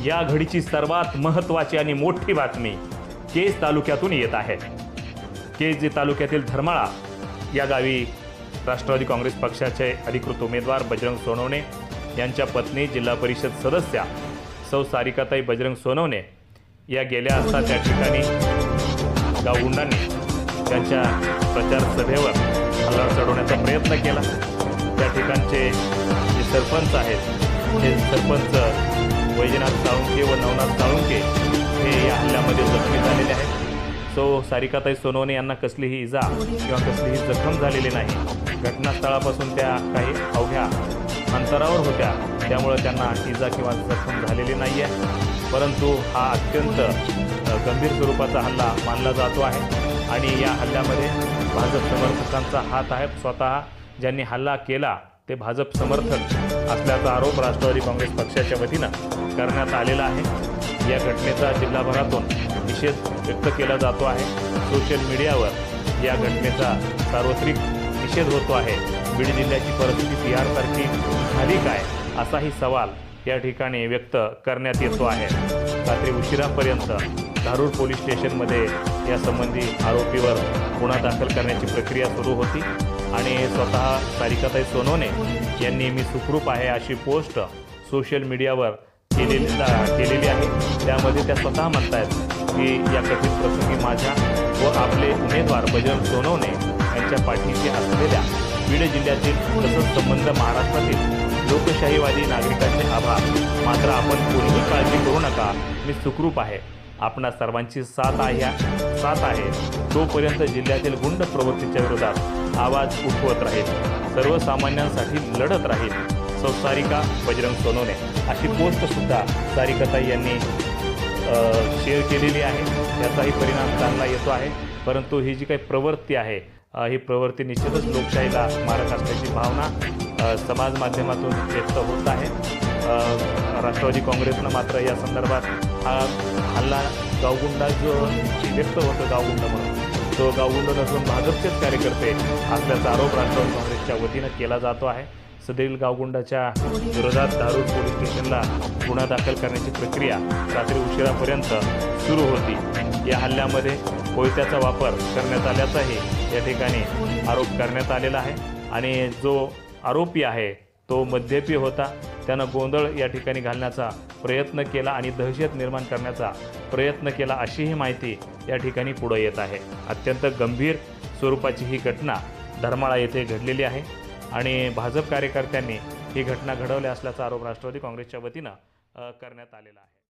या घडीची सर्वात महत्त्वाची आणि मोठी बातमी केज तालुक्यातून येत आहे। केज तालुक्यातील धर्माळा या गावी राष्ट्रवादी काँग्रेस पक्षाचे अधिकृत उमेदवार बजरंग सोनवणे यांच्या पत्नी जिल्हा परिषद सदस्या सौ सारिकाताई बजरंग सोनवणे या गेल्या असता त्या ठिकाणी गावगुंडांनी त्यांच्या प्रचार सभेवर हल्ला चढवण्याचा प्रयत्न केला। त्या ठिकाणचे जे सरपंच आहेत ते सरपंच वैजनाथ साळुंके व नवनाथ साळुंके हे या हल्ल्यामध्ये जखमी झालेले आहेत। सो सारिकाताई सोनवणे यांना कसलीही इजा किंवा कसलीही जखम झालेली नाही। घटनास्थळापासून त्या काही अवघ्या अंतरावर होत्या, त्यामुळे त्यांना इजा किंवा जखम झालेली नाही आहे। परंतु हा अत्यंत गंभीर स्वरूपाचा हल्ला मानला जातो आहे आणि या हल्ल्यामध्ये भाजप समर्थकांचा हात आहे। स्वतः ज्यांनी हल्ला केला ते भाजप समर्थक असल्याचा आरोप राष्ट्रवादी काँग्रेस पक्षाच्या वतीनं करण्यात आलेला आहे। या घटनेचा जिल्हाभरातून निषेध व्यक्त केला जातो आहे। सोशल मीडियावर या घटनेचा सार्वत्रिक निषेध होतो आहे। बीड जिल्ह्याची परिस्थिती बिहारसारखी झाली काय असाही सवाल या ठिकाणी व्यक्त करण्यात येतो आहे। रात्री उशिरापर्यंत धारूर पोलीस स्टेशनमध्ये यासंबंधी आरोपीवर गुन्हा दाखल करण्याची प्रक्रिया सुरू होती आणि स्वतः सारिकाताई सोनवणे यांनी मी सुखरूप आहे अशी पोस्ट सोशल मीडियावर केलेली आहे। त्यामध्ये त्या स्वतः म्हणतायत की या कठीण प्रसंगी माझ्या व आपले उमेदवार बजरंग सोनवणे यांच्या पाठीशी असलेल्या बीड जिल्ह्यातील तसंच संबंध महाराष्ट्रातील लोकशाहीवादी नागरिकांचे आभार। मात्र आपण कोणीही काळजी करू नका, मी सुखरूप आहे। आपणा सर्वांची साथ आहे तोपर्यंत जिल्ह्यातील गुंड प्रवृत्तीच्या विरोधात आवाज उठवत राहील, सर्वसामान्यांसाठी लढत राहील। सौ सारिका बजरंग सोनवणे अशी पोस्ट सुद्धा सारिकाताई यांनी शेअर केलेली आहे। याचाही परिणाम चांगला येतो आहे। परंतु ही जी काही प्रवृत्ती आहे ही प्रवृत्ती निश्चितच लोकशाहीला मारक असल्याची भावना समाज माध्यमातून व्यक्त होत आहे। राष्ट्रवादी काँग्रेसनं मात्र या संदर्भात हा हल्ला गावगुंडा जो व्यक्त होतो गावगुंड म्हणून तो गावगुंड नसून भाजपचेच कार्यकर्ते असल्याचा आरोप राष्ट्रवादी काँग्रेसच्या वतीनं केला जातो आहे। सदरील गावगुंडाच्या विरोधात धारूर पोलीस स्टेशनला गुन्हा दाखल करण्याची प्रक्रिया रात्री उशिरापर्यंत सुरू होती। या हल्ल्यामध्ये कोयत्याचा वापर करण्यात आल्याचाही या ठिकाणी आरोप करण्यात आलेला आहे आणि जो आरोपी आहे तो मद्यपी होता। त्यानं गोंधळ या ठिकाणी घालण्याचा प्रयत्न केला आणि दहशत निर्माण करण्याचा प्रयत्न केला अशीही माहिती या ठिकाणी पुढे येत आहे। अत्यंत गंभीर स्वरूपाची ही घटना धर्माळा येथे घडलेली आहे आणि भाजप कार्यकर्त्यांनी ही घटना घडवली असल्याचा आरोप राष्ट्रवादी काँग्रेसच्या वतीनं करण्यात आलेला आहे।